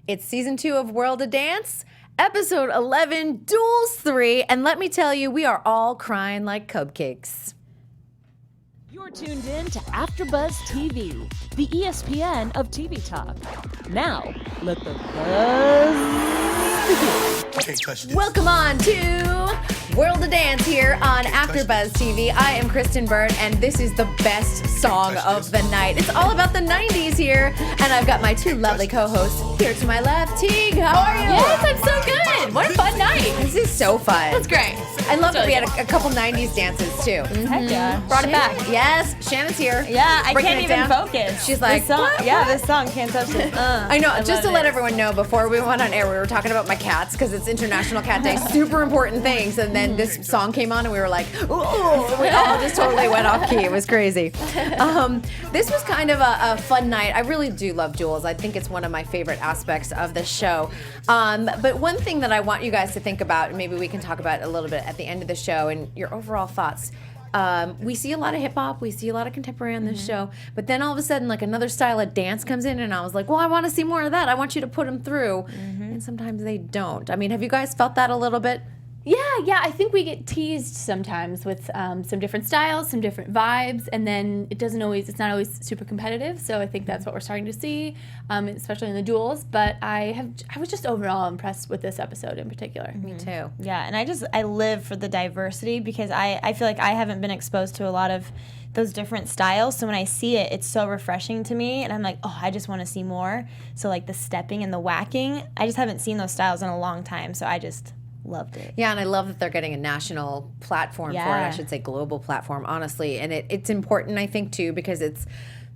It's season 2 of World of Dance, episode 11, Duels 3, and let me tell you, we are all crying like cupcakes. You're tuned in to AfterBuzz TV, the ESPN of TV talk. Now, let the buzz begin. Welcome on to World of Dance here on AfterBuzz TV. I am Kristen Burt, and this is the best song of the night. It's all about the 90s here, and I've got my two lovely co-hosts here to my left. Teague, how are you? Yes, I'm so good. What a fun night. This is so fun. That's great. I love that we had a couple 90s dances, too. Heck yeah. Brought it back. Yes, Shannon's here. Yeah, I Breaking can't it even down. focus. She's like, this song, what? this song can't touch it. I know, just to love let it. everyone know, before we went on air, we were talking about my cats because it's International Cat Day, super important things, and then this song came on and we were like, ooh, we all just totally went off key. It was crazy. This was kind of a fun night. I really do love duels. I think it's one of my favorite aspects of the show. But one thing that I want you guys to think about, and maybe we can talk about a little bit at the end of the show, and your overall thoughts. We see a lot of hip hop, we see a lot of contemporary on this show, but then all of a sudden, like another style of dance comes in, and I was like, well, I want to see more of that. I want you to put them through, and sometimes they don't. I mean, have you guys felt that a little bit? Yeah. I think we get teased sometimes with some different styles, some different vibes, and then it's not always super competitive. So I think that's what we're starting to see, especially in the duels. But I was just overall impressed with this episode in particular. Me too. Yeah, and I live for the diversity because I feel like I haven't been exposed to a lot of those different styles. So when I see it, it's so refreshing to me, and I'm like, oh, I just want to see more. So like the stepping and the whacking, I just haven't seen those styles in a long time. So I just loved it. Yeah, and I love that they're getting a national platform for it. I should say global platform, honestly. And it's important, I think, too, because it's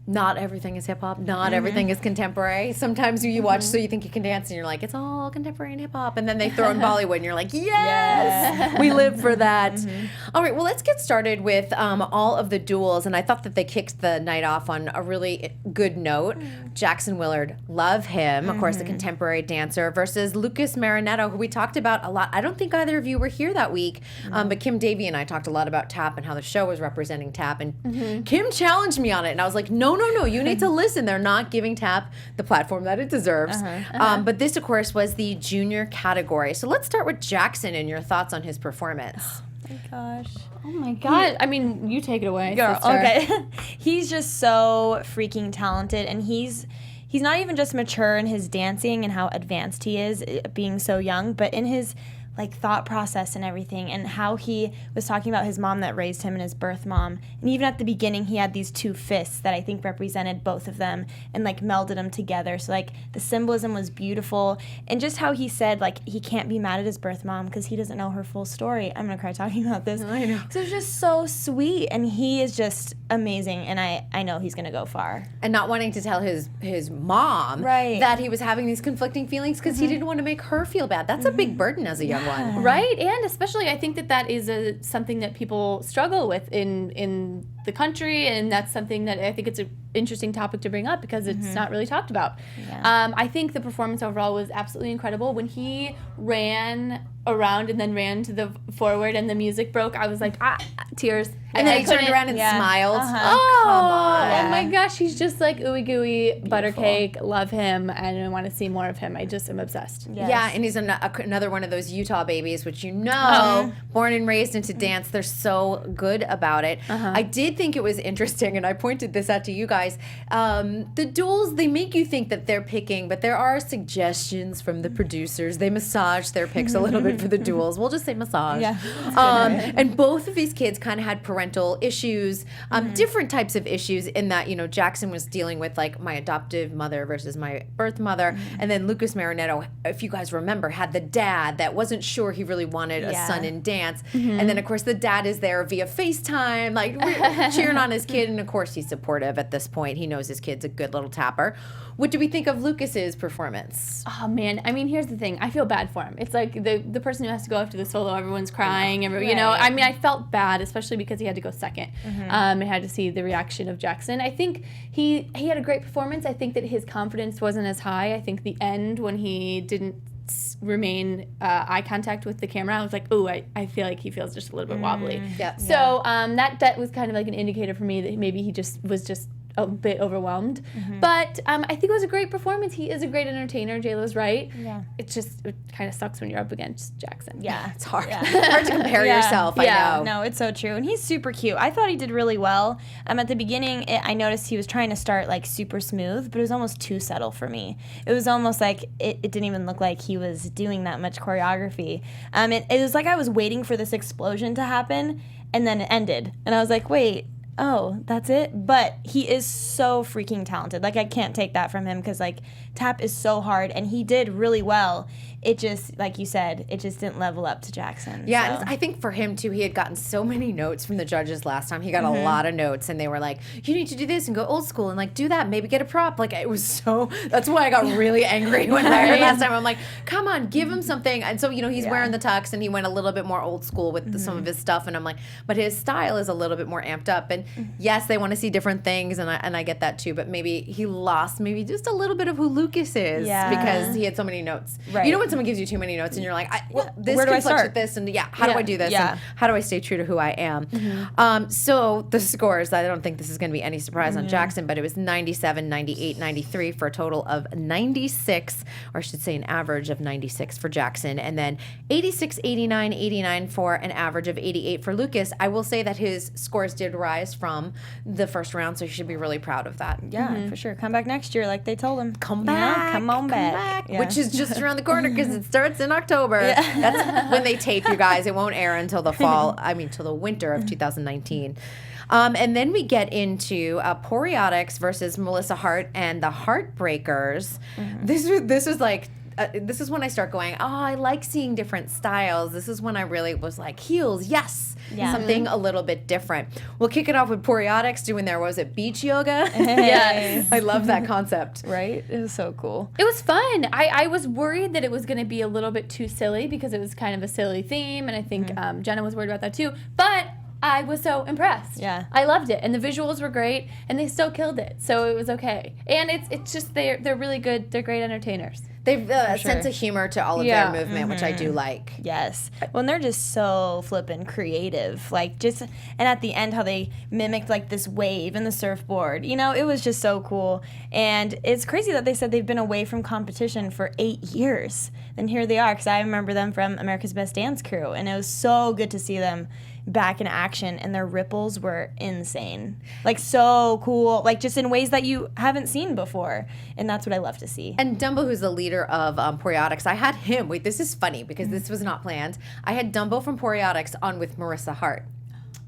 not everything is hip hop. Not everything is contemporary. Sometimes you watch So You Think You Can Dance and you're like, it's all contemporary and hip hop. And then they throw in Bollywood and you're like, yes, we live for that. All right, well, let's get started with all of the duels. And I thought that they kicked the night off on a really good note. Jackson Willard, love him. Of course, the contemporary dancer versus Lucas Marinetto, who we talked about a lot. I don't think either of you were here that week, but Kim Davey and I talked a lot about tap and how the show was representing tap. And Kim challenged me on it. And I was like, no, you need to listen. They're not giving tap the platform that it deserves. But this, of course, was the junior category. So let's start with Jackson and your thoughts on his performance. Oh my gosh. Oh my God. I mean, you take it away. Girl, sister. okay. He's just so freaking talented, and he's not even just mature in his dancing and how advanced he is being so young, but in his like thought process and everything, and how he was talking about his mom that raised him and his birth mom. And even at the beginning, he had these two fists that I think represented both of them and like melded them together. So like the symbolism was beautiful, and just how he said like he can't be mad at his birth mom because he doesn't know her full story. I'm gonna cry talking about this. I know. So it's just so sweet, and he is just amazing, and I know he's gonna go far. And not wanting to tell his mom that he was having these conflicting feelings because he didn't want to make her feel bad. That's a big burden as a young one. Right, and especially I think that is something that people struggle with in the country, and that's something that I think it's an interesting topic to bring up because it's not really talked about. Yeah. I think the performance overall was absolutely incredible. When he ran around and then ran to the forward and the music broke, I was like, tears. And then he turned around and smiled. Oh, come on. Oh my gosh, he's just like ooey gooey, butter cake. Love him, and I want to see more of him. I just am obsessed. Yes. Yeah, and he's another one of those Utah babies, which born and raised into dance. They're so good about it. I did think it was interesting, and I pointed this out to you guys. The duels, they make you think that they're picking, but there are suggestions from the producers. They massage their picks a little bit for the duels. We'll just say massage. Yeah. And both of these kids kind of had parental issues, different types of issues in that, Jackson was dealing with like my adoptive mother versus my birth mother. And then Lucas Marinetto, if you guys remember, had the dad that wasn't sure he really wanted a son in dance. And then of course the dad is there via FaceTime, like cheering on his kid. And of course he's supportive at this point. He knows his kid's a good little tapper. What do we think of Lucas's performance? Oh man, I mean, here's the thing. I feel bad for him. It's like the person who has to go after the solo, everyone's crying. I mean, I felt bad, especially because he had to go second. And had to see the reaction of Jackson. I think he had a great performance. I think that his confidence wasn't as high. I think the end when he didn't remain eye contact with the camera, I was like, ooh, I feel like he feels just a little bit wobbly. Yeah. So that was kind of like an indicator for me that maybe he was just a bit overwhelmed. But I think it was a great performance. He is a great entertainer. J-Lo's right. Yeah. It kind of sucks when you're up against Jackson. Yeah. It's hard. Yeah. Hard to compare yourself, I know. No, it's so true. And he's super cute. I thought he did really well. At the beginning, I noticed he was trying to start like super smooth, but it was almost too subtle for me. It was almost like it didn't even look like he was doing that much choreography. It was like I was waiting for this explosion to happen, and then it ended. And I was like, wait, oh, that's it? But he is so freaking talented. Like, I can't take that from him because, like, tap is so hard, and he did really well. It just, like you said, it just didn't level up to Jackson. Yeah, so. and I think for him, too, he had gotten so many notes from the judges last time. He got a lot of notes, and they were like, you need to do this and go old school and, like, do that, maybe get a prop. Like, it was so, that's why I got really angry when I heard last time. I'm like, come on, give him something. And so, he's wearing the tux, and he went a little bit more old school with some of his stuff, and I'm like, but his style is a little bit more amped up. And yes, they want to see different things, and I get that, too, but maybe he lost maybe just a little bit of who Lucas is because he had so many notes. Right. You know when someone gives you too many notes, and you're like, this Where do I conflicts start? with this, and how do I do this? Yeah. And how do I stay true to who I am? So the scores, I don't think this is going to be any surprise on Jackson, but it was 97, 98, 93 for a total of 96, or I should say an average of 96 for Jackson, and then 86, 89, 89 for an average of 88 for Lucas. I will say that his scores did rise from the first round, so he should be really proud of that. Yeah, for sure. Come back next year like they told him. Come back. Come on back. Yeah. Which is just around the corner because it starts in October. That's when they tape, you guys. It won't air until the till the winter of 2019. And then we get into Poreotics versus Melissa Hart and the Heartbreakers. This was like, this is when I start going, I like seeing different styles. This is when I really was like, heels, yes. Yeah. Something a little bit different. We'll kick it off with Poreotics doing their, beach yoga? Yes. I love that concept. Right? It was so cool. It was fun. I was worried that it was going to be a little bit too silly because it was kind of a silly theme, and I think Jenna was worried about that too. But I was so impressed. Yeah. I loved it, and the visuals were great, and they still killed it, so it was okay. And it's just they're really good. They're great entertainers. They've a sense of humor to all of their movement, which I do like. Yes. Well, and they're just so flippin' creative. Like, and at the end, how they mimicked, like, this wave and the surfboard. It was just so cool. And it's crazy that they said they've been away from competition for 8 years. And here they are, because I remember them from America's Best Dance Crew. And it was so good to see them back in action, and their ripples were insane. Like, so cool. Like, just in ways that you haven't seen before. And that's what I love to see. And Dumbo, who's the leader of Poreotics, I had him. Wait, this is funny because this was not planned. I had Dumbo from Poreotics on with Marissa Hart.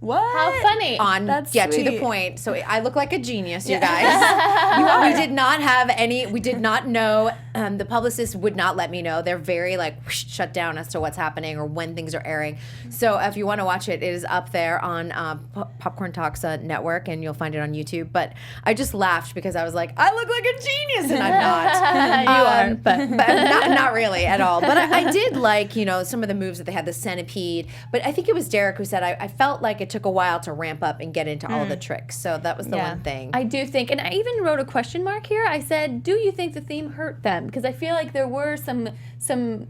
What? How funny. That's to the sweet. point. So I look like a genius, you guys. We did not have any, we did not know, the publicist would not let me know. They're very shut down as to what's happening or when things are airing. So if you want to watch it, it is up there on Popcorn Talks network, and you'll find it on YouTube. But I just laughed because I was like, I look like a genius, and I'm not. You are, but not really at all. But I did like, some of the moves that they had, the centipede. But I think it was Derek who said, I felt like it took a while to ramp up and get into all the tricks. So that was the one thing. I do think, and I even wrote a question mark here. I said, do you think the theme hurt them? Because I feel like there were some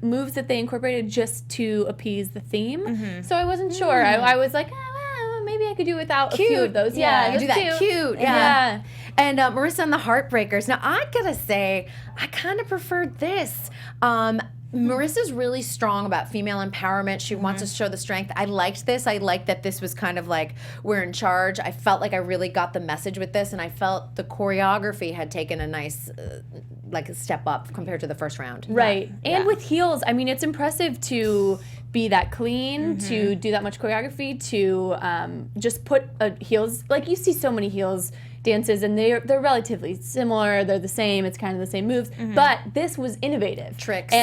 moves that they incorporated just to appease the theme. So I wasn't sure. I was like, well, maybe I could do without a few of those. Yeah, do that. Cute. Yeah. And Marissa and the Heartbreakers. Now, I gotta say, I kind of preferred this. Marissa's really strong about female empowerment. She wants to show the strength. I liked this. I liked that this was kind of like, we're in charge. I felt like I really got the message with this, and I felt the choreography had taken a nice a step up compared to the first round. Right. And with heels, I mean, it's impressive to be that clean, to do that much choreography, to just put heels, like you see so many heels dances, and they're relatively similar. They're the same. It's kind of the same moves, but this was innovative. Tricks,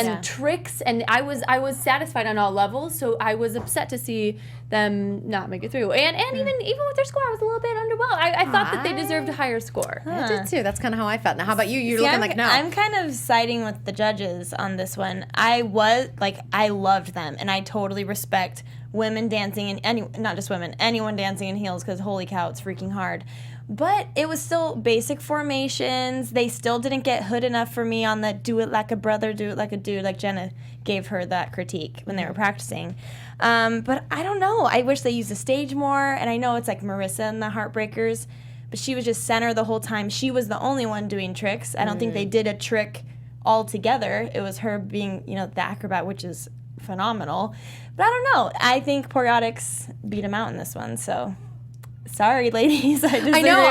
and I was satisfied on all levels. So I was upset to see them not make it through. And even with their score, I was a little bit underwhelmed. I thought that they deserved a higher score. I did too. That's kind of how I felt. Now, how about you? You're looking like no. I'm kind of siding with the judges on this one. I loved them, and I totally respect women dancing, and not just women, anyone dancing in heels, because holy cow, it's freaking hard. But it was still basic formations. They still didn't get hood enough for me on the do it like a brother, do it like a dude, like Jenna gave her that critique when they were practicing. But I don't know. I wish they used the stage more, and I know it's like Marissa and the Heartbreakers, she was just center the whole time. She was the only one doing tricks. I don't think they did a trick all together. It was her being, the acrobat, which is phenomenal. But I don't know. I think Poreotics beat him out in this one, so... Sorry, ladies. I know.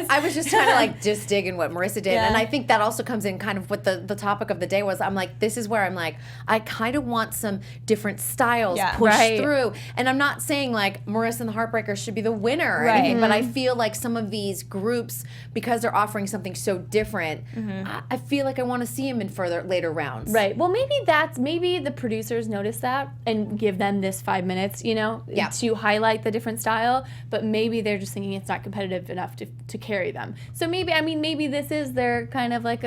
I was just trying to just dig in what Marissa did, and I think that also comes in kind of what the topic of the day was. I'm like, this is where I'm like, I kind of want some different styles pushed through, and I'm not saying like Marissa and the Heartbreakers should be the winner or anything, but I feel like some of these groups, because they're offering something so different, I feel like I want to see them in later rounds. Right. Well, maybe the producers notice that and give them this 5 minutes, to highlight the different style, but maybe they're just thinking it's not competitive enough to carry them. So maybe this is their kind of like,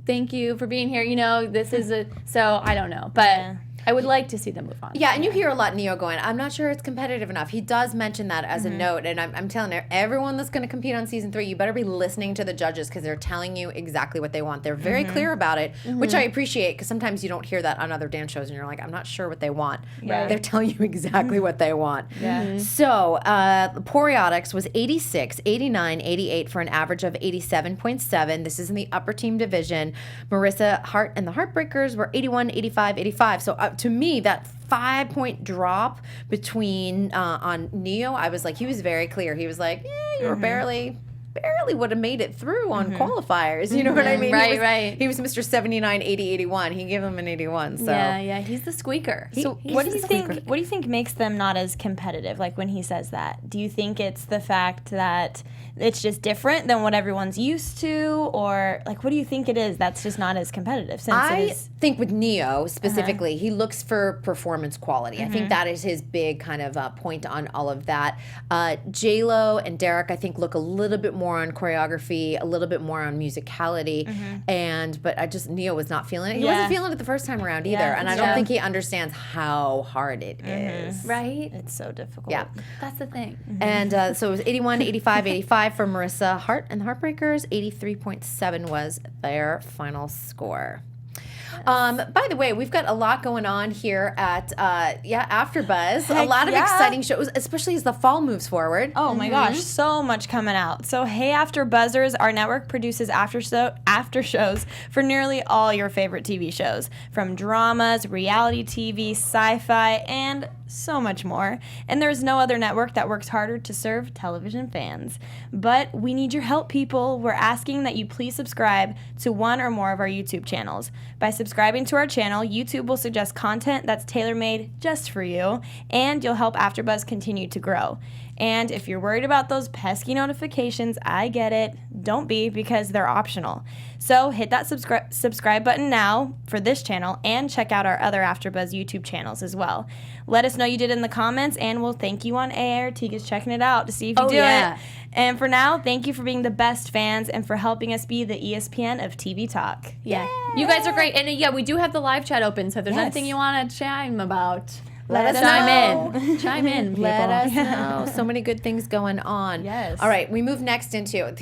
thank you for being here. This is so I don't know, but I would like to see them move on. Yeah, and you hear a lot Neo going, I'm not sure it's competitive enough. He does mention that as a note, and I'm telling everyone that's going to compete on season 3, you better be listening to the judges because they're telling you exactly what they want. They're very clear about it, which I appreciate because sometimes you don't hear that on other dance shows and you're like, I'm not sure what they want. Right. They're telling you exactly what they want. Yeah. So, Poreotics was 86, 89, 88 for an average of 87.7. This is in the upper team division. Marissa, Hart, and the Heartbreakers were 81, 85, 85. So, to me, that 5-point drop between on Neo, I was like, he was very clear. He was like, you were barely would have made it through on qualifiers. You know what I mean? Right. He was Mr. 79, 80, 81. He gave him an 81. So Yeah, he's the squeaker. What do you think makes them not as competitive? Like when he says that, do you think it's the fact that it's just different than what everyone's used to, or like what do you think it is that's just not as competitive? I think with Neo specifically, he looks for performance quality. I think that is his big kind of point on all of that. J-Lo and Derek, I think, look a little bit more on choreography, a little bit more on musicality, but Neo was not feeling it. He wasn't feeling it the first time around either, and I don't think he understands how hard it is. Right? It's so difficult. Yeah. That's the thing. And so it was 81, 85, 85 for Marissa, Hart, and the Heartbreakers. 83.7 was their final score. By the way, we've got a lot going on here at AfterBuzz. A lot of exciting shows, especially as the fall moves forward. Oh my gosh, so much coming out. So hey, AfterBuzzers, our network produces after shows for nearly all your favorite TV shows, from dramas, reality TV, sci-fi, and so much more. And there's no other network that works harder to serve television fans. But we need your help, people. We're asking that you please subscribe to one or more of our YouTube channels. By subscribing to our channel, YouTube will suggest content that's tailor-made just for you, and you'll help AfterBuzz continue to grow. And if you're worried about those pesky notifications, I get it. Don't be, because they're optional. So hit that subscribe button now for this channel and check out our other AfterBuzz YouTube channels as well. Let us know you did in the comments, and we'll thank you on air. Tika's checking it out to see if you do it. And for now, thank you for being the best fans and for helping us be the ESPN of TV talk. Yeah. You guys are great. And we do have the live chat open, so if there's anything you want to chime about, Let us know. Chime in, people. Let us know. So many good things going on. Yes. All right, we move next into,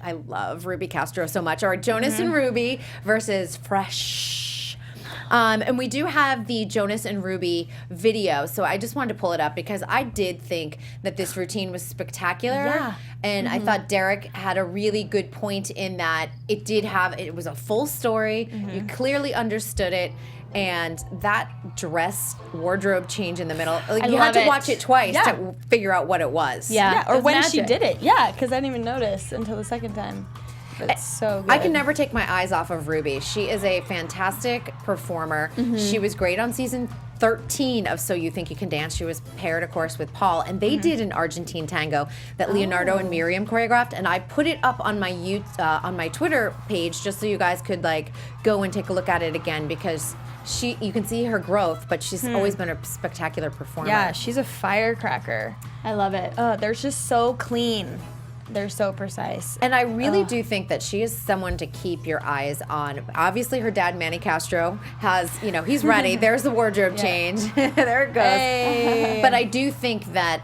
I love Ruby Castro so much. All right, Jonas and Ruby versus Fresh. And we do have the Jonas and Ruby video, so I just wanted to pull it up because I did think that this routine was spectacular. Yeah. And I thought Derek had a really good point in that it was a full story. You clearly understood it. And that dress wardrobe change in the middle, you had to watch it twice to figure out what it was. Yeah, or when magic. she did it. Yeah, because I didn't even notice until the second time. But it's so good. I can never take my eyes off of Ruby. She is a fantastic performer. She was great on season 13 of So You Think You Can Dance. She was paired, of course, with Paul, and they did an Argentine tango that Leonardo and Miriam choreographed, and I put it up on my Twitter page just so you guys could go and take a look at it again, because you can see her growth, but she's always been a spectacular performer. Yeah, she's a firecracker. I love it. They're just so clean. They're so precise. And I really do think that she is someone to keep your eyes on. Obviously, her dad, Manny Castro, has, he's ready. There's the wardrobe change. There it goes. Hey. But I do think that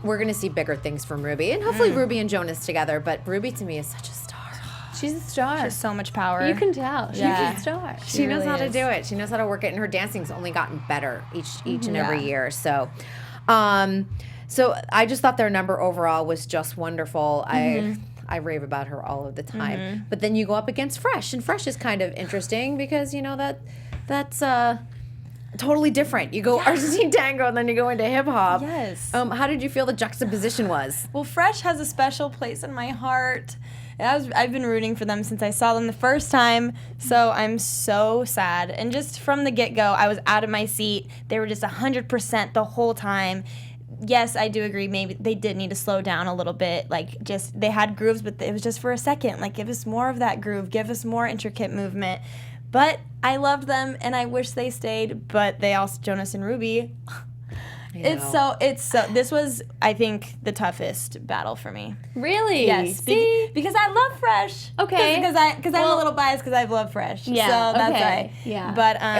we're going to see bigger things from Ruby. And hopefully Ruby and Jonas together. But Ruby, to me, is such a star. She's a star. She has so much power. You can tell. She's a star. She knows really how to is. do it. She knows how to work it. And her dancing's only gotten better each and every year. So, So I just thought their number overall was just wonderful. I rave about her all of the time. But then you go up against Fresh, and Fresh is kind of interesting because, you know, that's totally different. You go Argentine tango and then you go into hip hop. Yes. How did you feel the juxtaposition was? Well, Fresh has a special place in my heart. I've been rooting for them since I saw them the first time, so I'm so sad. And just from the get-go, I was out of my seat. They were just 100% the whole time. Yes, I do agree. Maybe they did need to slow down a little bit. Like, just they had grooves, but it was just for a second. Like, give us more of that groove. Give us more intricate movement. But I loved them, and I wish they stayed. But they also, Jonas and Ruby. It's so. This was, I think, the toughest battle for me. Really? Yes. Because I love Fresh. Okay. Because I'm a little biased because I love Fresh. Yeah. So that's okay. why. Yeah.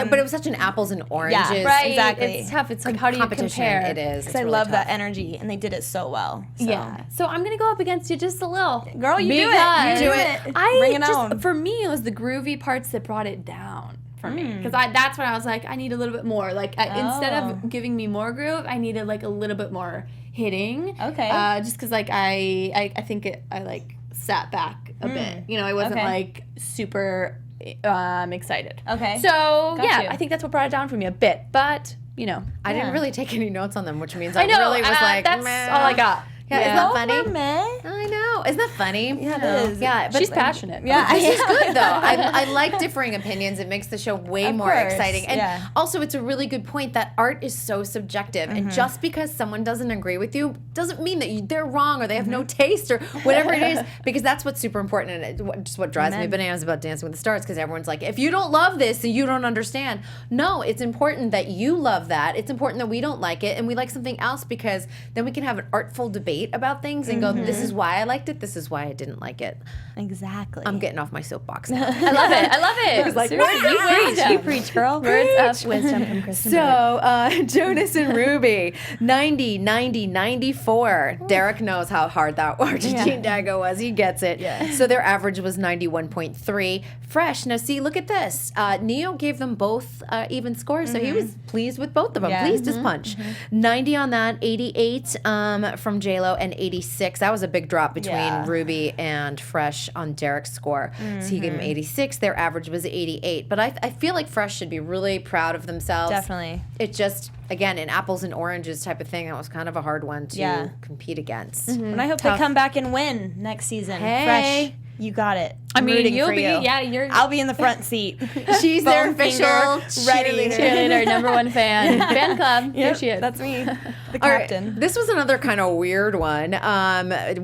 But it was such an apples and oranges. Yeah, right. Exactly. It's tough. It's like, how do you competition. compare? It is. Because I really love tough. that energy, and they did it so well. So. Yeah. So I'm gonna go up against you just a little. Girl, you do Because it. You do it. I Bring it just on. for me it was the groovy parts that brought it down for me because that's when I was like I need a little bit more instead of giving me more groove I needed like a little bit more hitting. Okay. Just because like I think I like sat back a bit. You know, I wasn't Okay. like super excited. Okay. So Got yeah, you. I think that's what brought it down for me a bit, but you know. I didn't Yeah. really take any notes on them, which means I I know. really was like, that's meh. all I got. Yeah, isn't that funny? Meh. I know. Isn't that funny? Yeah, it is. Yeah, but She's passionate. Yeah, This is good though. I like differing opinions. It makes the show way Of more course, exciting. And yeah. also it's a really good point that art is so subjective. And just because someone doesn't agree with you doesn't mean that they're wrong or they have no taste or whatever it is. Because that's what's super important and just what drives me bananas about Dancing with the Stars, because everyone's like, if you don't love this, then you don't understand. No, it's important that you love that. It's important that we don't like it and we like something else, because then we can have an artful debate about things and go, this is why I liked it, this is why I didn't like it. Exactly. I'm getting off my soapbox now. I love it. I love it. was like, Seriously, you preach, girl. Words of wisdom from Kristen. So, Jonas and Ruby, 90, 90, 94. Derek knows how hard that Argentine tango was. He gets it. Yeah. So their average was 91.3. Fresh. Now, see, look at this. Neo gave them both even scores, so he was pleased with both of them. Yeah. Pleased as punch. 90 on that, 88 from J-Lo, and 86. That was a big drop between Ruby and Fresh on Derek's score. So he gave him 86. Their average was 88. But I feel like Fresh should be really proud of themselves. Definitely. It just, again, an apples and oranges type of thing, that was kind of a hard one to compete against. And I hope they come back and win next season. Hey. Fresh, you got it. I mean, rooting you'll for be. you. Yeah, you're. I'll be in the front seat. She's their Bone official finger, ready. cheerleader, number one fan. Fan club. Here she is. That's me, the All right, captain. this was another kind of weird one.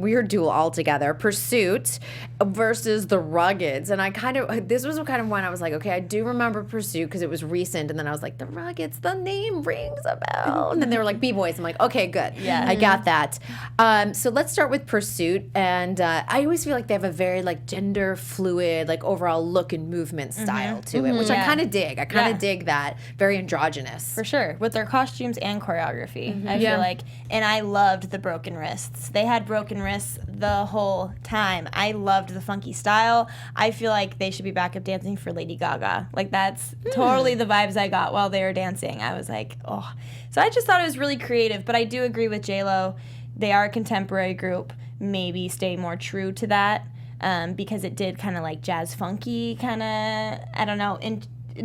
Weird duel altogether. Pursuit versus the Ruggeds. And this was kind of one I was like, okay, I do remember Pursuit because it was recent. And then I was like, the Ruggeds, the name rings a bell. And then they were like, B-Boys. I'm like, okay, good. Yeah. I got that. So let's start with Pursuit. And I always feel like they have a very like gender fluid, like overall look and movement style to it, which I kind of dig. I kind of dig that. Very androgynous. For sure, with their costumes and choreography. I feel like, and I loved the broken wrists. They had broken wrists the whole time. I loved the funky style. I feel like they should be backup dancing for Lady Gaga. Like, that's totally the vibes I got while they were dancing. I was like, oh. So I just thought it was really creative, but I do agree with J-Lo. They are a contemporary group. Maybe stay more true to that. Because it did kind of like jazz funky kind of, I don't know,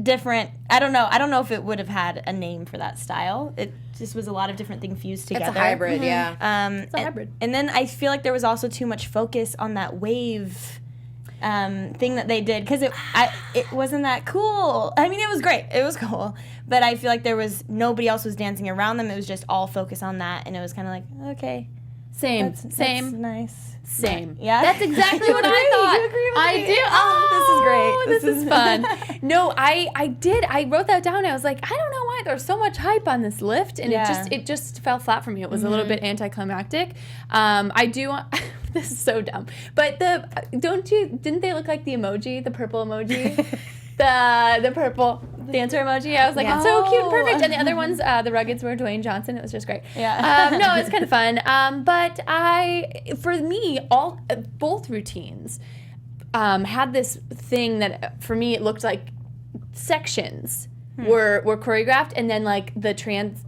different. I don't know if it would have had a name for that style. It just was a lot of different things fused together. It's a hybrid, yeah. It's a hybrid. And then I feel like there was also too much focus on that wave thing that they did, because it wasn't that cool. I mean, it was great. It was cool. But I feel like nobody else was dancing around them. It was just all focus on that. And it was kind of like, okay. Same. That's Same. nice. Same. Yeah? That's exactly You what agree? I thought. You agree with I me? do. Oh, This is fun. No, I did. I wrote that down. I was like, I don't know why there's so much hype on this lift, and it just fell flat for me. It was a little bit anticlimactic. I do want. This is so dumb. But didn't they look like the emoji, the purple emoji? The purple dancer emoji. I was like, it's so cute and perfect. And the other ones, the Ruggeds were Dwayne Johnson. It was just great. Yeah. No, it's kind of fun. But for me, both routines had this thing that for me it looked like sections were choreographed, and then like the transitions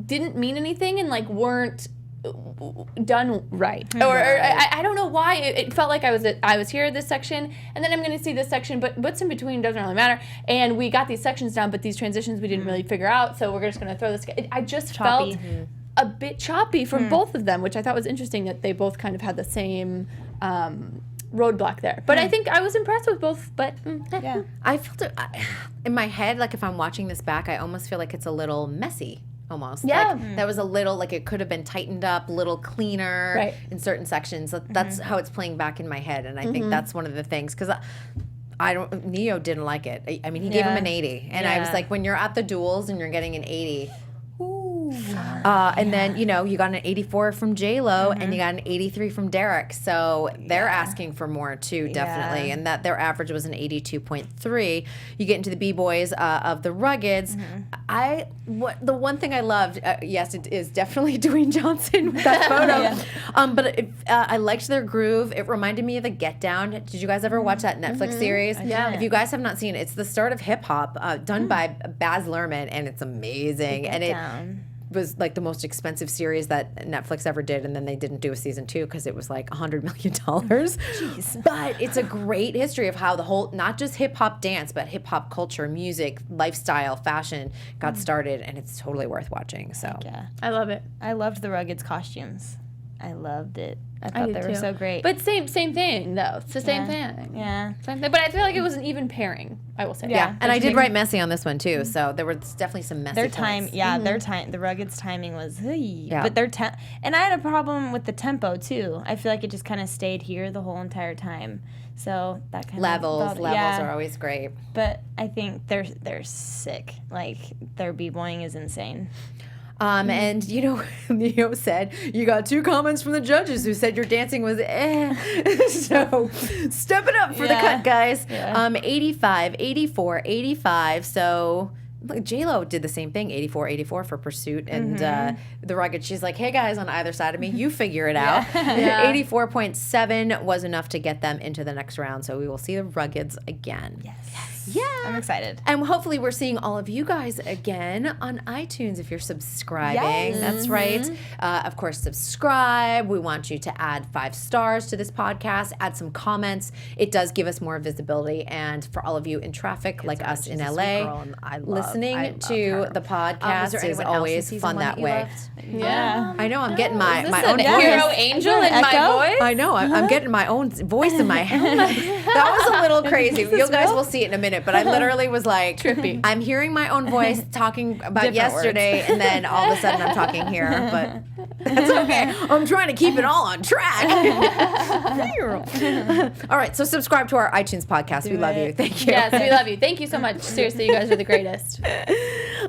didn't mean anything and like weren't done right, or I don't know why it felt like I was here at this section and then I'm going to see this section, but what's in between doesn't really matter. And we got these sections down, but these transitions we didn't really figure out, so we're just going to throw this. I just Choppy. felt a bit choppy from both of them, which I thought was interesting that they both kind of had the same roadblock there. But I think I was impressed with both. But Yeah. I felt it in my head, like if I'm watching this back, I almost feel like it's a little messy. Almost. Yeah. Like, that was a little, like it could have been tightened up, a little cleaner in certain sections. That's how it's playing back in my head. And I think that's one of the things, because Neo didn't like it. I mean, he gave him an 80. And I was like, when you're at the duels and you're getting an 80, and then, you know, you got an 84 from J-Lo and you got an 83 from Derek. So they're asking for more too, definitely. And that their average was an 82.3. You get into the B-boys of the Ruggeds. The one thing I loved, yes, it is definitely Dwayne Johnson with that photo. But I liked their groove. It reminded me of the Get Down. Did you guys ever watch that Netflix series? Yeah. If you guys have not seen it, it's the start of hip hop, done by Baz Luhrmann, and it's amazing. And it was like the most expensive series that Netflix ever did, and then they didn't do a season 2 because it was like $100 million. Jeez. But it's a great history of how the whole, not just hip hop dance, but hip hop culture, music, lifestyle, fashion got started, and it's totally worth watching. So I love it. I loved the Ruggeds costumes. I loved it. I thought they were so great. But same thing though. It's the same thing. Yeah. Same thing. But I feel like it was an even pairing, I will say. Yeah. And I did write messy on this one too, so there was definitely some messy Their points. time, their time, the Ruggeds timing was, but their and I had a problem with the tempo too. I feel like it just kind of stayed here the whole entire time. So that kind levels of are always great. But I think they're sick. Like their b-boying is insane. And you know, Neo said, you got 2 comments from the judges who said your dancing was so step it up for the cut, guys. 85, 84, 85. So look, J-Lo did the same thing, 84, 84 for Pursuit. And the Rugged, she's like, hey guys on either side of me, you figure it out. 84.7 was enough to get them into the next round. So we will see the Ruggeds again. Yes. Yeah. I'm excited. And hopefully we're seeing all of you guys again on iTunes if you're subscribing. Yes. That's right. Of course, subscribe. We want you to add 5 stars to this podcast, add some comments. It does give us more visibility. And for all of you in traffic, like us in LA, listening to the podcast is always fun that way. Yeah. I know, I'm getting my own hero angel in my voice. I know, I'm getting my own voice in my head. That was a little crazy. You guys will see it in a minute, but I literally was like, trippy. I'm hearing my own voice talking about Different yesterday, and then all of a sudden I'm talking here, but that's okay. I'm trying to keep it all on track. All right, so subscribe to our iTunes podcast. We love you. Thank you. Yes, we love you. Thank you so much. Seriously, you guys are the greatest.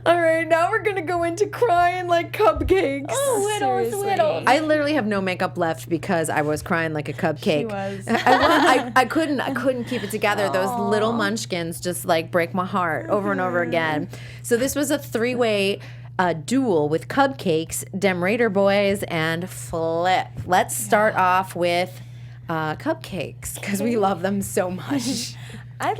All right, now we're going to go into crying like cupcakes. Oh, whittles. I literally have no makeup left because I was crying like a cupcake. She was. I couldn't keep it together. Those little munchkins just like break my heart over and over again. So this was a 3-way duel with Cupcakes, Dem Raider Boys, and Flip. Let's start off with Cupcakes because we love them so much. I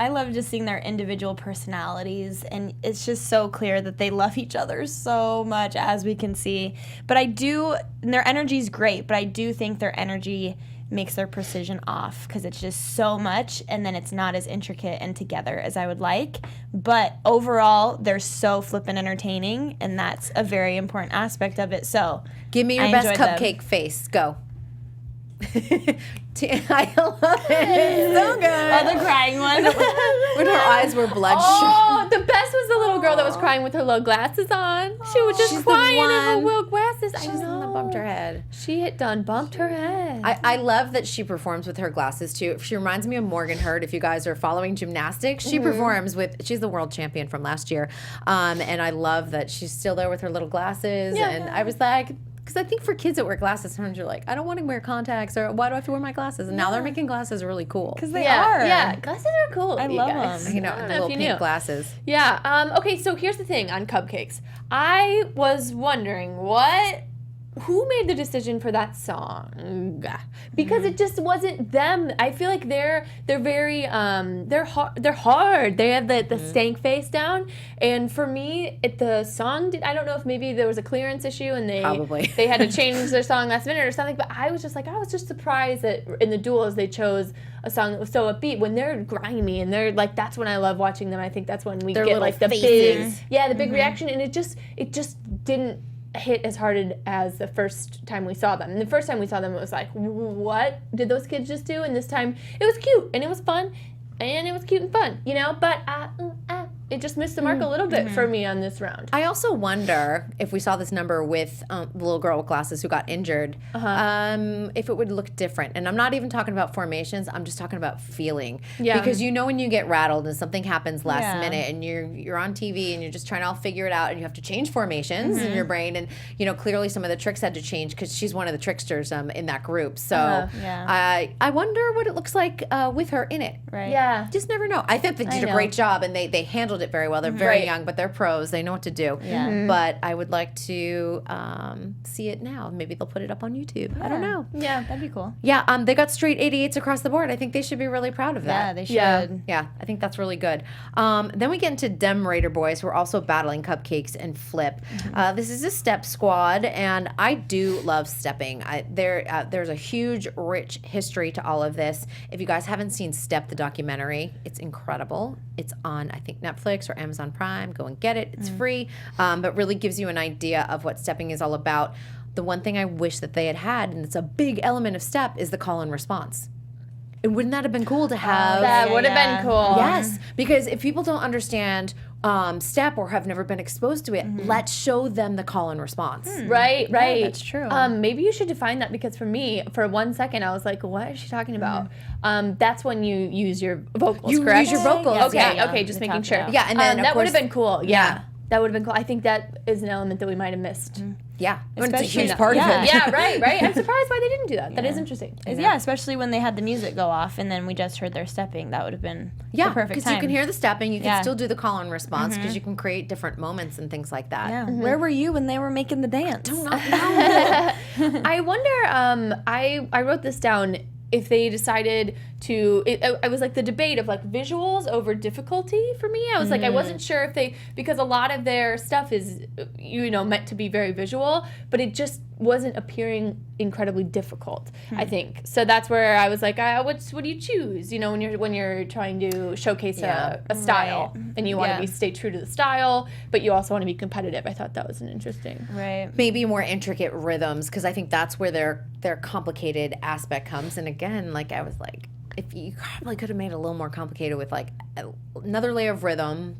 love just seeing their individual personalities, and it's just so clear that they love each other so much, as we can see. But and their energy is great, but I do think their energy makes their precision off because it's just so much, and then it's not as intricate and together as I would like. But overall, they're so flippin' entertaining, and that's a very important aspect of it. So give me your best cupcake face. Go. I love it. So good. Oh, the crying one. When her eyes were bloodshot. Oh, the best was the little girl that was crying with her little glasses on. She was just crying in her little glasses. I know. Bumped her head. She had done bumped her head. I love that she performs with her glasses too. She reminds me of Morgan Hurt. If you guys are following gymnastics, she performs with. She's the world champion from last year, and I love that she's still there with her little glasses. Yeah. And I was like, because I think for kids that wear glasses, sometimes you're like, I don't want to wear contacts, or why do I have to wear my glasses? And now they're making glasses really cool. Because they are. Yeah, glasses are cool. I love them. You know, the little pink glasses. Yeah. Okay, so here's the thing on Cupcakes. I was wondering, what who made the decision for that song? Because it just wasn't them. I feel like they're very they're hard. They have the stank face down, and for me, the song I don't know if maybe there was a clearance issue and they had to change their song last minute or something. But I was just surprised that in the duels they chose a song that was so upbeat when they're grimy and they're like, that's when I love watching them. I think that's when we get like the faces. Big reaction, and it just didn't hit as hard as the first time we saw them. And the first time we saw them, it was like, what did those kids just do? And this time, it was cute, and it was fun, and it was cute and fun, But it just missed the mark a little bit for me on this round. I also wonder if we saw this number with the little girl with glasses who got injured, if it would look different. And I'm not even talking about formations. I'm just talking about feeling. Yeah. Because when you get rattled and something happens last minute and you're on TV and you're just trying to all figure it out and you have to change formations in your brain. And, clearly some of the tricks had to change because she's one of the tricksters in that group. So I wonder what it looks like with her in it. Right. Yeah. Just never know. I think they did a great job and they handled it very well. They're very young, but they're pros. They know what to do. Yeah. But I would like to see it now. Maybe they'll put it up on YouTube. Yeah. I don't know. Yeah, that'd be cool. Yeah, they got straight 88s across the board. I think they should be really proud of that. Yeah, they should. Yeah, I think that's really good. Then we get into Dem Raider Boys, who are also battling Cupcakes and Flip. This is a step squad, and I do love stepping. There's a huge, rich history to all of this. If you guys haven't seen Step, the documentary, it's incredible. It's on, I think, Netflix or Amazon Prime. Go and get it. It's free, but really gives you an idea of what stepping is all about. The one thing I wish that they had, and it's a big element of Step, is the call and response. And wouldn't that have been cool to have? That would have been cool. Yes, because if people don't understand Step or have never been exposed to it, let's show them the call and response. Right. Yeah, that's true. Maybe you should define that, because for me, for 1 second, I was like, what is she talking about? That's when you use your vocals, correct? You use your vocals. Okay, okay, just making sure. Yeah, and then that would have been cool. Yeah. That would have been cool. I think that is an element that we might have missed. Yeah, it's a Especially huge part of it. Yeah, right. I'm surprised why they didn't do that. That is interesting. Yeah, especially when they had the music go off and then we just heard their stepping. That would have been the perfect because time. you can hear the stepping. You can still do the call and response because you can create different moments and things like that. Yeah. Where were you when they were making the dance? I do not know. I wonder, I wrote this down, if they decided to, I was like the debate of like visuals over difficulty for me. I was like, I wasn't sure if they, because a lot of their stuff is, meant to be very visual, but it just wasn't appearing incredibly difficult, I think. So that's where I was like, what do you choose? When you're trying to showcase a style, and you want to stay true to the style, but you also want to be competitive. I thought that was an interesting. Right. Maybe more intricate rhythms, because I think that's where their complicated aspect comes. And again, like I was like, if you probably could have made it a little more complicated with like another layer of rhythm,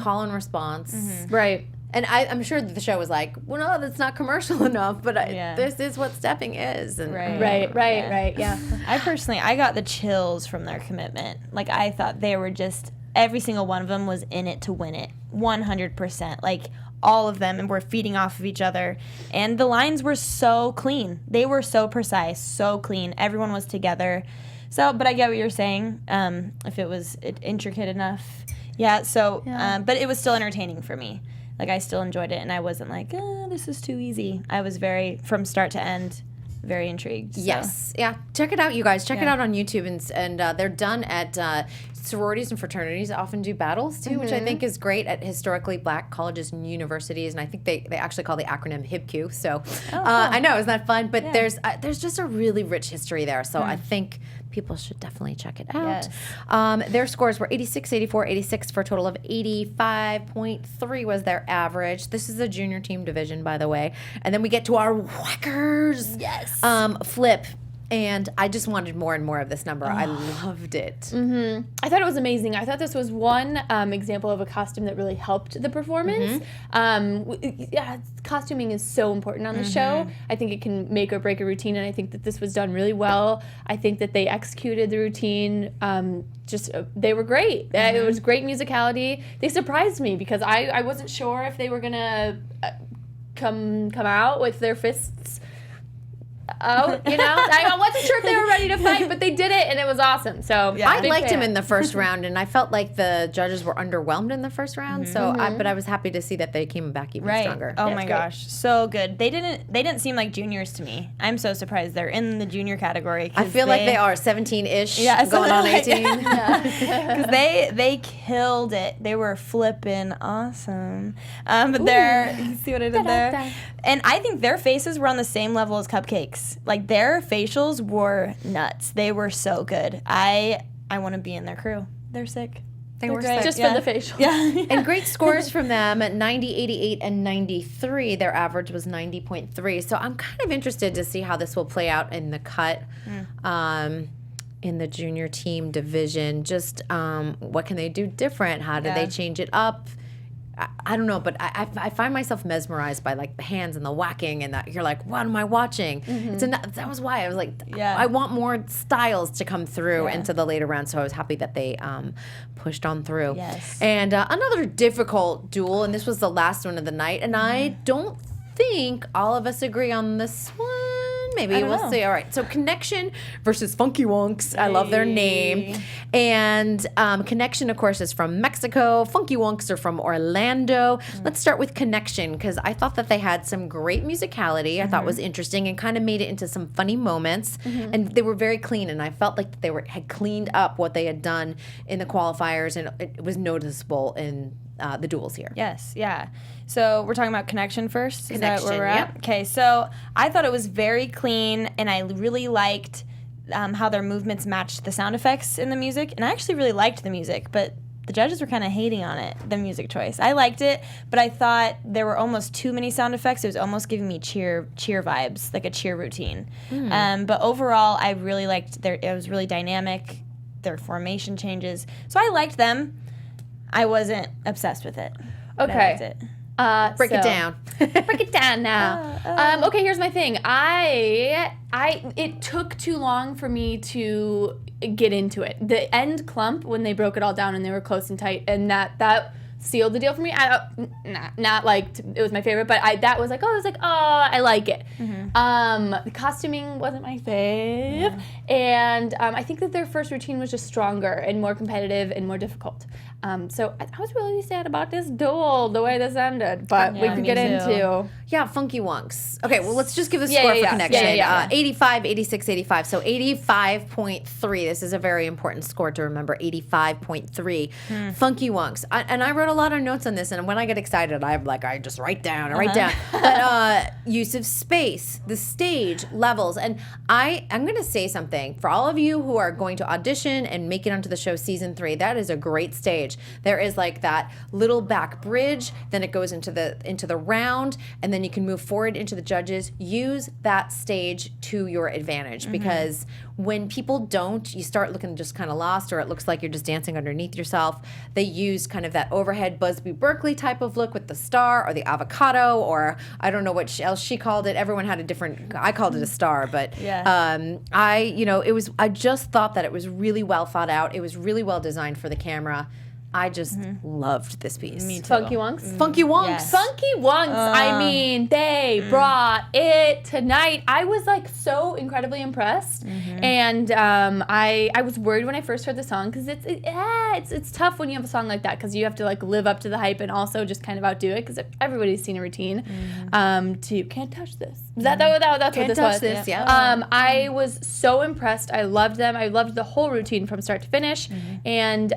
call and response. Right. And I'm sure that the show was like, well, no, that's not commercial enough, but this is what stepping is. And Right. I got the chills from their commitment. Like, I thought they were just, every single one of them was in it to win it, 100%. Like, all of them, and were feeding off of each other. And the lines were so clean. They were so precise, so clean. Everyone was together. So, but I get what you're saying, if it was intricate enough. But it was still entertaining for me. Like, I still enjoyed it, and I wasn't like, this is too easy. I was from start to end, very intrigued. So. Yes. Yeah. Check it out, you guys. Check it out on YouTube. And they're done at sororities and fraternities often do battles, too, which I think is great at historically black colleges and universities. And I think they actually call the acronym HIBQ. So cool. I know, isn't that fun? But there's just a really rich history there. So I think people should definitely check it out. Yes. Their scores were 86, 84, 86 for a total of 85.3 was their average. This is a junior team division, by the way. And then we get to our whackers. Yes. Flip. And I just wanted more and more of this number. I loved it. I thought it was amazing. I thought this was one example of a costume that really helped the performance. Costuming is so important on the show. I think it can make or break a routine, and I think that this was done really well. I think that they executed the routine. They were great. It was great musicality. They surprised me because I wasn't sure if they were gonna come out with their fists I wasn't sure if they were ready to fight, but they did it, and it was awesome. So I liked him in the first round, and I felt like the judges were underwhelmed in the first round. So, but I was happy to see that they came back even stronger. Oh my gosh, so good. They didn't seem like juniors to me. I'm so surprised they're in the junior category. I feel like they are 17-ish, going on 18. Because they killed it. They were flipping awesome. But you see what I did there? And I think their faces were on the same level as Cupcakes. Like, their facials were nuts. They were so good. I want to be in their crew. They're sick. They were sick. Just for the facials. Yeah. And great scores from them at 90, 88, and 93. Their average was 90.3. So I'm kind of interested to see how this will play out in the cut. In the junior team division. Just what can they do different? How do they change it up? I don't know, but I find myself mesmerized by like the hands and the whacking and that you're like, what am I watching? That was why I was like, I want more styles to come through into the later rounds. So I was happy that they pushed on through. Yes. And another difficult duel, and this was the last one of the night, and I don't think all of us agree on this one. Maybe we'll see. All right. So Connection versus Funky Wonks. I love their name. And Connection, of course, is from Mexico. Funky Wonks are from Orlando. Let's start with Connection because I thought that they had some great musicality. I thought was interesting and kind of made it into some funny moments. And they were very clean. And I felt like they had cleaned up what they had done in the qualifiers, and it was noticeable in the duels here. Yes, yeah. So we're talking about Connection first? Is that where we're Connection, at? Okay, so I thought it was very clean, and I really liked how their movements matched the sound effects in the music. And I actually really liked the music, but the judges were kind of hating on it, the music choice. I liked it, but I thought there were almost too many sound effects. It was almost giving me cheer vibes, like a cheer routine. But overall, I really liked it was really dynamic, their formation changes. So I liked them. I wasn't obsessed with it. Okay. I liked it. Break it down. Break it down now. Okay, here's my thing. It took too long for me to get into it. The end clump when they broke it all down and they were close and tight, and that sealed the deal for me. Not like it was my favorite, but that was like, I like it. The costuming wasn't my fave, and I think that their first routine was just stronger and more competitive and more difficult. So I was really sad about this duel, the way this ended, but we could get into. Yeah, Funky Wonks. Okay, well, let's just give a score for Connection. 85, 86, 85. So 85.3. This is a very important score to remember. 85.3. Funky Wonks. And I wrote a lot of notes on this, and when I get excited, I just write down. But use of space, the stage, levels. And I'm going to say something. For all of you who are going to audition and make it onto the show season 3, that is a great stage. There is like that little back bridge, then it goes into the round, and then you can move forward into the judges. Use that stage to your advantage because when people don't, you start looking just kind of lost, or it looks like you're just dancing underneath yourself. They use kind of that overhead Busby Berkeley type of look with the star or the avocado, or I don't know what else she called it. Everyone had a different. I called it a star, but I just thought that it was really well thought out. It was really well designed for the camera. I just loved this piece. Me too. Funky Wonks? Funky Wonks. Yes. Funky Wonks. I mean, they brought it tonight. I was like so incredibly impressed, and I was worried when I first heard the song because it's tough when you have a song like that because you have to like live up to the hype and also just kind of outdo it because everybody's seen a routine. To can't touch this. That's what this was. This, yeah. I was so impressed. I loved them. I loved the whole routine from start to finish, and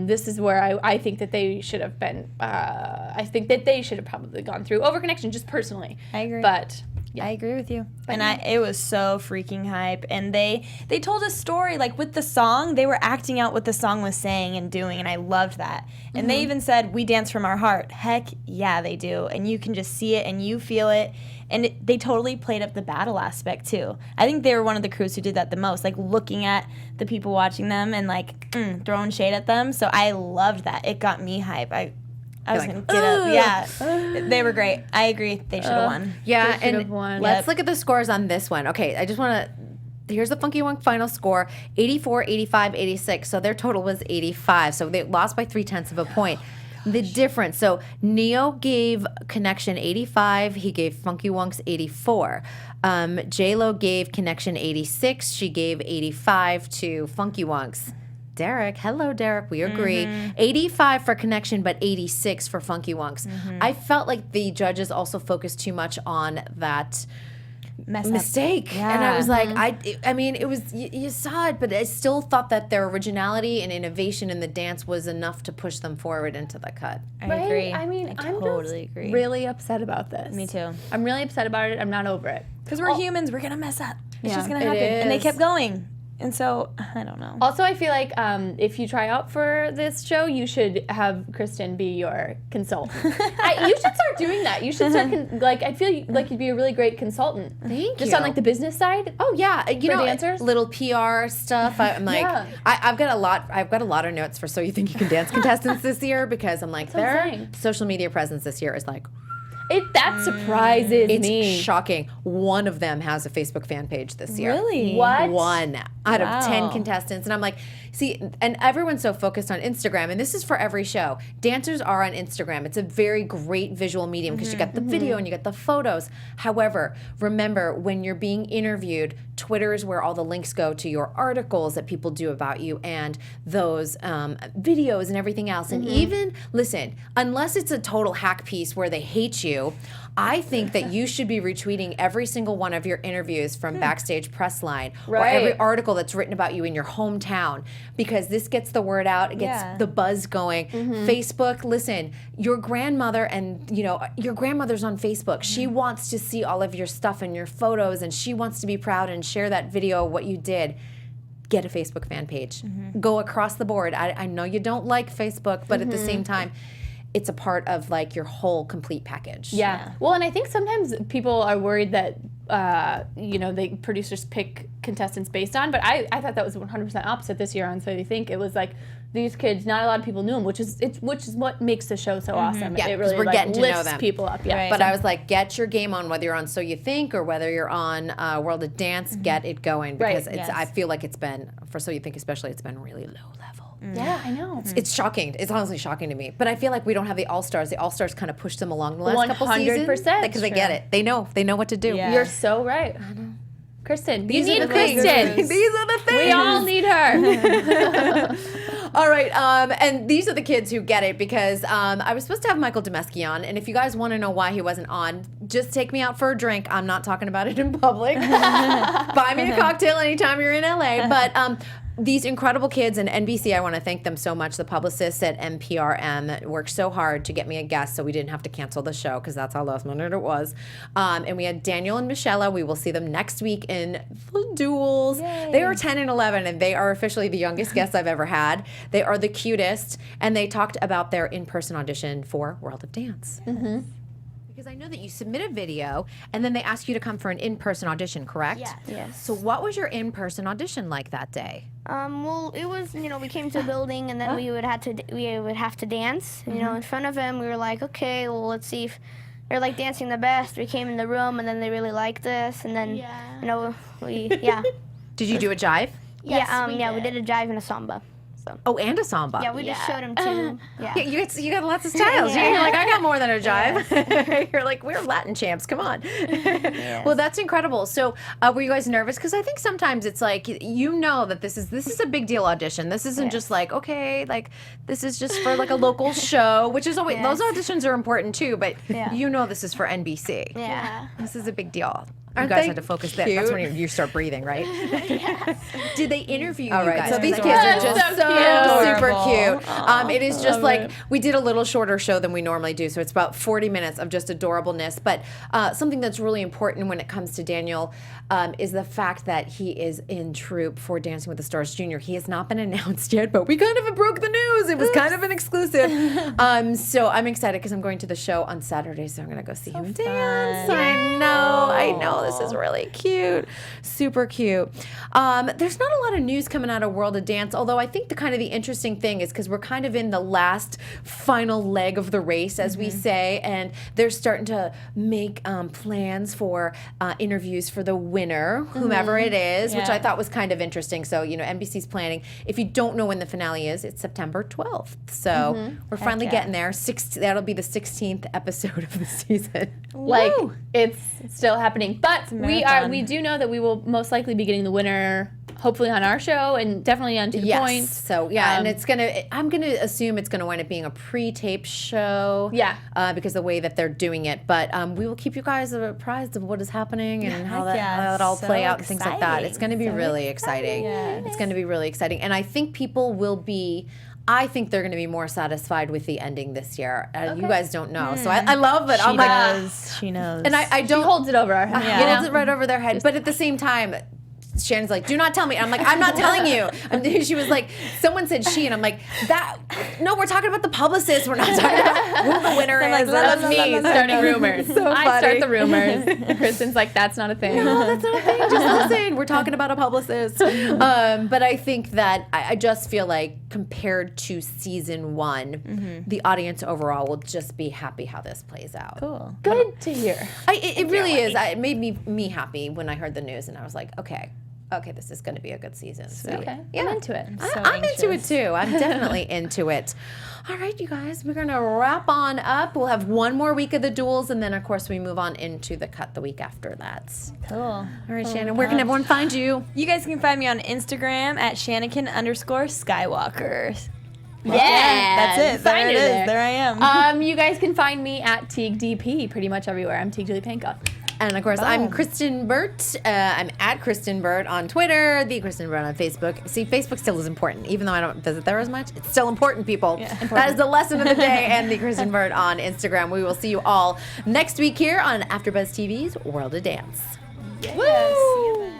this is where I think that they should have been. I think that they should have probably gone through over Connection, just personally. I agree. But I agree with you. And it was so freaking hype. And they told a story, like with the song, they were acting out what the song was saying and doing, and I loved that. And they even said, we dance from our heart. Heck yeah, they do. And you can just see it and you feel it. And they totally played up the battle aspect too. I think they were one of the crews who did that the most, like looking at the people watching them and like throwing shade at them. So I loved that. It got me hype. I was going to get up. Yeah. They were great. I agree. They should have won. Yeah, and let's look at the scores on this one. Okay, I just want to... Here's the Funky Wonk final score, 84, 85, 86. So their total was 85. So they lost by 0.3 of a point. The difference. So Neo gave Connection 85. He gave Funky Wonks 84. J-Lo gave Connection 86. She gave 85 to Funky Wonks. Derek, hello, Derek. We agree. 85 for Connection, but 86 for Funky Wonks. I felt like the judges also focused too much on that mistake. Yeah. And I was like, I mean, it was, you saw it, but I still thought that their originality and innovation in the dance was enough to push them forward into the cut. I agree. I mean, I I'm totally just agree. really upset about this. Me too. I'm really upset about it. I'm not over it. Because we're humans, we're gonna mess up. It's Yeah. just gonna It happen. And they is. kept going. And so, I don't know. Also, I feel like if you try out for this show, you should have Kristen be your consultant. You should start doing that. You should start, I feel like you'd be a really great consultant. Thank Just you. on like the business side. Oh yeah, you For know, dancers? little PR stuff. I'm like, Yeah. I've got a lot of notes for So You Think You Can Dance contestants this year because I'm like, what I'm their saying. social media presence this year is like, That surprises it's me. shocking. One of them has a Facebook fan page this year. Really? What? One out of 10 Wow. contestants. And I'm like, see, and everyone's so focused on Instagram, and this is for every show. Dancers are on Instagram. It's a very great visual medium because you got the video and you got the photos. However, remember, when you're being interviewed, Twitter is where all the links go to your articles that people do about you and those videos and everything else. And even, listen, unless it's a total hack piece where they hate you, I think that you should be retweeting every single one of your interviews from Backstage Press Line or every Right. article that's written about you in your hometown because this gets the word out, it gets Yeah. the buzz going. Facebook, listen, your grandmother and, you know, your grandmother's on Facebook. She wants to see all of your stuff and your photos and she wants to be proud and share that video of what you did. Get a Facebook fan page. Go across the board. I know you don't like Facebook, but at the same time, it's a part of like your whole complete package. Yeah. Well, and I think sometimes people are worried that the producers pick contestants based on, but I thought that was 100% opposite this year on So You Think. It was like these kids, not a lot of people knew them, which is what makes the show so awesome. Yeah, it 'cause really we're getting to know lifts them. people up. Yeah. Right. But I was like, get your game on, whether you're on So You Think or whether you're on World of Dance, get it going because Right. it's. Yes. I feel like it's been, for So You Think especially, it's been really low level. Yeah, I know. It's shocking. It's honestly shocking to me. But I feel like we don't have the All-Stars. The All-Stars kind of pushed them along the last couple seasons. 100%. Because they get it. They know what to do. Yeah. You're so right. Kristen, These you are need the things. Kristen. These are the things. We all need her. All right, and these are the kids who get it because I was supposed to have Michael Demesky on, and if you guys want to know why he wasn't on, just take me out for a drink. I'm not talking about it in public. Buy me a cocktail anytime you're in LA. But these incredible kids, and NBC, I want to thank them so much. The publicists at NPRM worked so hard to get me a guest so we didn't have to cancel the show because that's how last minute it was. And we had Daniel and Michelle. We will see them next week in the duels. They are 10 and 11, and they are officially the youngest guests I've ever had. They are the cutest, and they talked about their in-person audition for World of Dance. Because I know that you submit a video, and then they ask you to come for an in-person audition, correct? Yeah. Yes. So what was your in-person audition like that day? Well, it was, we came to a building and then we would have to dance, in front of him. We were like, okay, well, let's see if they're like dancing the best. We came in the room and then they really liked us, and then we Did you do a jive? we did a jive and a samba. So Oh, and a samba. yeah, we just showed him too. Yeah, you got lots of styles. Yeah. You're like, I got more than a jive. You're like, we're Latin champs. Come on. Well, that's incredible. So, were you guys nervous? Because I think sometimes it's like that this is a big deal audition. This isn't just like okay, this is just for like a local show, which is always those auditions are important too. But this is for NBC. yeah. This is a big deal. You Aren't guys they had to focus there. That's when you start breathing, right? Did they interview you right, guys? so These these kids are kids just are so so super Adorable. cute. It is just love like it. we did a little shorter show than we normally do, so it's about 40 minutes of just adorableness. But something that's really important when it comes to Daniel is the fact that he is in troupe for Dancing with the Stars Junior. He has not been announced yet, but we kind of broke the news. It was kind of an exclusive. So I'm excited because I'm going to the show on Saturday, so I'm going to go see him dance. I know. This is really cute. Super cute. There's not a lot of news coming out of World of Dance, although I think the interesting thing is because we're kind of in the last final leg of the race, as we say, and they're starting to make plans for interviews for the winner, whomever it is, which I thought was kind of interesting. So, NBC's planning. If you don't know when the finale is, it's September 12th. So we're finally getting there. That'll be the 16th episode of the season. Like, it's still happening. But we do know that we will most likely be getting the winner hopefully on our show and definitely on To The Point. So and I'm gonna assume it's gonna wind up being a pre-taped show. Because the way that they're doing it. But we will keep you guys apprised of what is happening and how it all play out and things like that. It's gonna be really exciting. It's gonna be really exciting. And I think people will be. I think they're going to be more satisfied with the ending this year. You guys don't know, so I love it. She knows. And I don't. She holds it over our head. Holds it right over their head. But at the same time, Shannon's like, do not tell me. And I'm like, I'm not telling you. And she was like, someone said she, and I'm like, no, we're talking about the publicist. We're not talking about who the winner is. That's me starting rumors. I start the rumors. And Kristen's like, that's not a thing. No, that's not a thing. Just listen. We're talking about a publicist. But I think that I just feel like compared to season 1, the audience overall will just be happy how this plays out. Cool. Good to hear. It really is. It made me happy when I heard the news, and I was like, okay, this is going to be a good season. So, okay. I'm into it. I'm into it too. I'm definitely into it. All right, you guys, we're going to wrap on up. We'll have one more week of the duels, and then, of course, we move on into the cut the week after that. Cool. All right, Shannon, where can everyone find you? You guys can find me on Instagram at Shannikin_Skywalker. Yeah, that's it. There it is. There I am. You guys can find me at TeagueDP pretty much everywhere. I'm Teague Julie Panka. And of course, I'm Kristen Burt. I'm at Kristen Burt on Twitter, the Kristen Burt on Facebook. See, Facebook still is important, even though I don't visit there as much. It's still important, people. Yeah, important. That is the lesson of the day. And the Kristen Burt on Instagram. We will see you all next week here on AfterBuzz TV's World of Dance. Yes. Woo!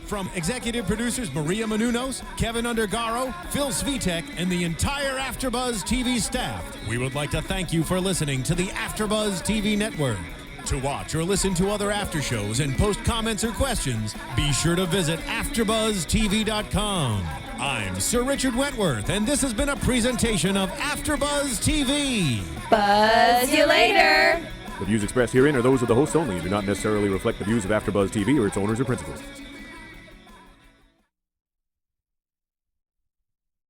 From executive producers Maria Menounos, Kevin Undergaro, Phil Svitek, and the entire AfterBuzz TV staff, we would like to thank you for listening to the AfterBuzz TV network. To watch or listen to other after shows and post comments or questions, be sure to visit AfterBuzzTV.com. I'm Sir Richard Wentworth, and this has been a presentation of AfterBuzz TV. Buzz you later. The views expressed herein are those of the hosts only and do not necessarily reflect the views of AfterBuzz TV or its owners or principals.